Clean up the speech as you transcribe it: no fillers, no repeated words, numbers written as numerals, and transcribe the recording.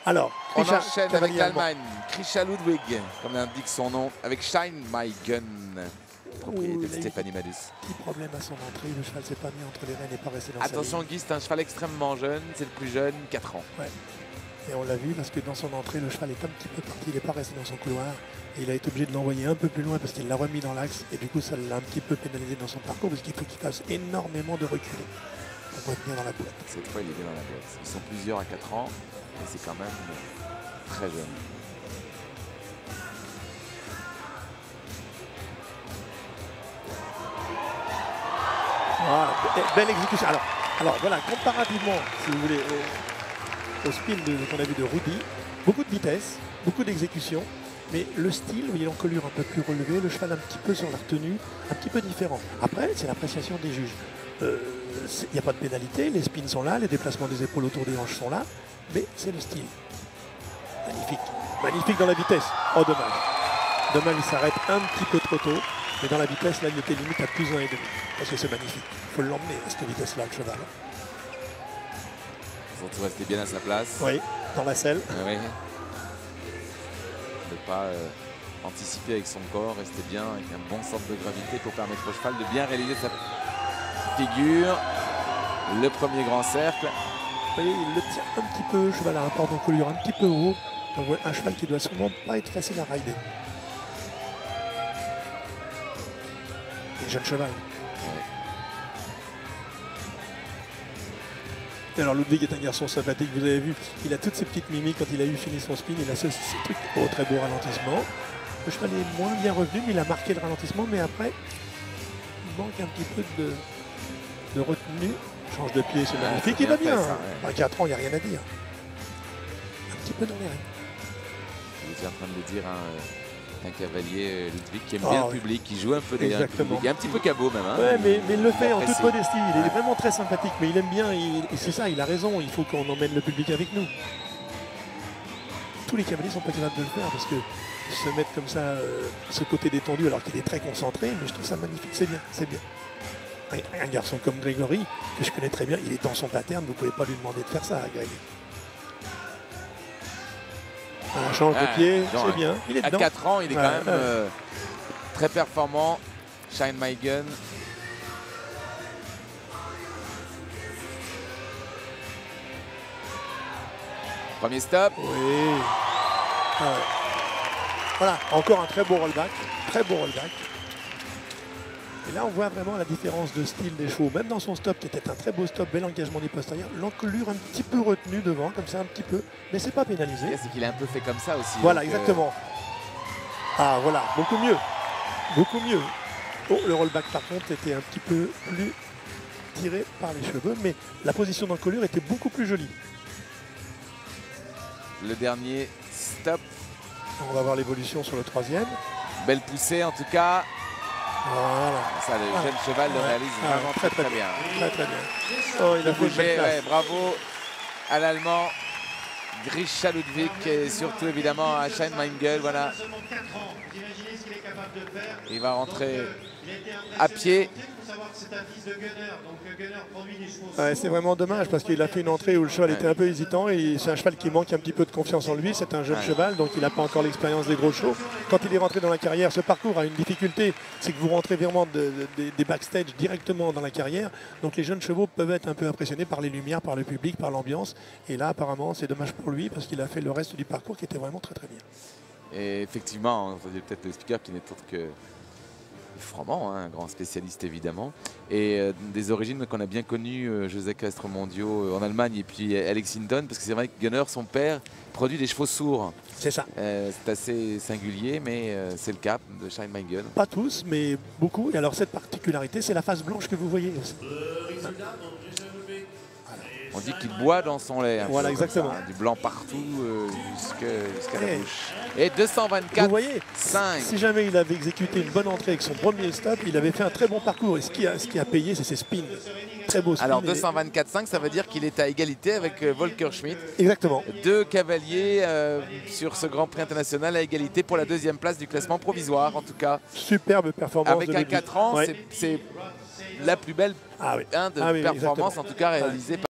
Alors, on enchaîne avec l'Allemagne. Krisha Ludwig, comme l'indique son nom, avec Shine My Gun, propriété de Stéphanie Madus. Petit problème à son entrée, le cheval s'est pas mis entre les rênes et pas resté dans sa ligne. Attention Guy, c'est un cheval extrêmement jeune, c'est le plus jeune, 4 ans. Ouais. Et on l'a vu parce que dans son entrée, le cheval est un petit peu parti, il n'est pas resté dans son couloir. Et il a été obligé de l'envoyer un peu plus loin parce qu'il l'a remis dans l'axe. Et du coup, ça l'a un petit peu pénalisé dans son parcours parce qu'il faut qu'il fasse énormément de recul pour revenir dans la boîte. Cette fois, il est bien dans la boîte. Ils sont plusieurs à 4 ans et c'est quand même très jeune. Voilà, belle exécution. Alors voilà, comparativement, si vous voulez, au spin qu'on a vu de Rudy, beaucoup de vitesse, beaucoup d'exécution, mais le style, vous voyez l'encolure un peu plus relevée, le cheval un petit peu sur la retenue, un petit peu différent. Après, c'est l'appréciation des juges. Il n'y a pas de pénalité, les spins sont là, les déplacements des épaules autour des hanches sont là, mais c'est le style. Magnifique. Magnifique dans la vitesse. Oh, dommage. Dommage, il s'arrête un petit peu trop tôt. Mais dans la vitesse, là, il était limite à plus 1,5. Parce que c'est magnifique. Il faut l'emmener à cette vitesse-là, le cheval. Ils sont tous restés bien à sa place. Oui, dans la selle. Oui. Ne pas anticiper avec son corps, rester bien avec un bon centre de gravité pour permettre au cheval de bien réaliser sa figure. Le premier grand cercle. Vous voyez, il le tient un petit peu, le cheval a un rapport d'encolure un petit peu haut. Donc voilà, un cheval qui doit sûrement pas être facile à rider. Et jeune cheval. Ouais. Et alors Ludwig est un garçon sympathique, vous avez vu, il a toutes ses petites mimiques quand il a eu fini son spin, il a ce truc, oh, très beau ralentissement. Le cheval est moins bien revenu, mais il a marqué le ralentissement, mais après, il manque un petit peu de retenue. Change de pied, c'est magnifique, il va bien. À 4 ans, il n'y a rien à dire. Un petit peu dans les rênes. Vous êtes en train de le dire, un cavalier Ludwig qui aime bien le public, qui joue un peu derrière le public. Il est un petit peu cabot même. Hein, ouais, mais il le fait en toute modestie. Il est vraiment très sympathique, mais il aime bien. C'est ça, il a raison. Il faut qu'on emmène le public avec nous. Tous les cavaliers ne sont pas capables de le faire parce que se mettre comme ça, ce côté détendu, alors qu'il est très concentré, mais je trouve ça magnifique. C'est bien, c'est bien. Un garçon comme Grégory, que je connais très bien, il est dans son pattern. Vous ne pouvez pas lui demander de faire ça, Greg. Un change de pied, c'est bien. Il est à 4 ans, il est quand même très performant. Shine My Gun. Premier stop. Oui. Ah ouais. Voilà, encore un très beau rollback. Très beau rollback. Et là, on voit vraiment la différence de style des chevaux. Même dans son stop, qui était un très beau stop, bel engagement du postérieur, l'encolure un petit peu retenue devant, comme ça, un petit peu. Mais c'est pas pénalisé. C'est qu'il est un peu fait comme ça aussi. Voilà, exactement. Ah, voilà, beaucoup mieux. Beaucoup mieux. Oh, le rollback, par contre, était un petit peu plus tiré par les cheveux, mais la position d'encolure était beaucoup plus jolie. Le dernier stop. On va voir l'évolution sur le troisième. Belle poussée, en tout cas. Voilà. Ça, le jeune cheval le réalise vraiment très bien. Très bien. Oh, il a fait une belle classe. Bravo à l'Allemand Krisha Ludwig et surtout évidemment à Shine My Gun. Voilà. Il va rentrer à pied. Ouais, c'est vraiment dommage parce qu'il a fait une entrée où le cheval était un peu hésitant et c'est un cheval qui manque un petit peu de confiance en lui. C'est un jeune cheval, donc il n'a pas encore l'expérience des gros chevaux. Quand il est rentré dans la carrière, ce parcours a une difficulté, c'est que vous rentrez vraiment des backstage directement dans la carrière. Donc les jeunes chevaux peuvent être un peu impressionnés par les lumières, par le public, par l'ambiance. Et là, apparemment, c'est dommage pour lui parce qu'il a fait le reste du parcours qui était vraiment très bien. Et effectivement, vous avez peut-être le speaker qui n'est autre que Froment, un grand spécialiste évidemment, et des origines qu'on a bien connues, José Castro Mondio en Allemagne et puis Alex Hinton, parce que c'est vrai que Gunner, son père, produit des chevaux sourds. C'est ça. C'est assez singulier, mais c'est le cas de Shine My Gun. Pas tous, mais beaucoup. Et alors cette particularité, c'est la face blanche que vous voyez aussi. On dit qu'il boit dans son lait. Voilà, exactement. Du blanc partout jusqu'à la bouche. Et 224. Vous voyez, 5. Si jamais il avait exécuté une bonne entrée avec son premier stop, il avait fait un très bon parcours. Et ce qui a payé, c'est ses spins. Très beau spin. Alors 224,5, ça veut dire qu'il est à égalité avec Volker Schmidt. Exactement. Deux cavaliers sur ce Grand Prix international à égalité pour la deuxième place du classement provisoire, en tout cas. Superbe performance. Avec un 4 ans, c'est la plus belle performance, en tout cas réalisée par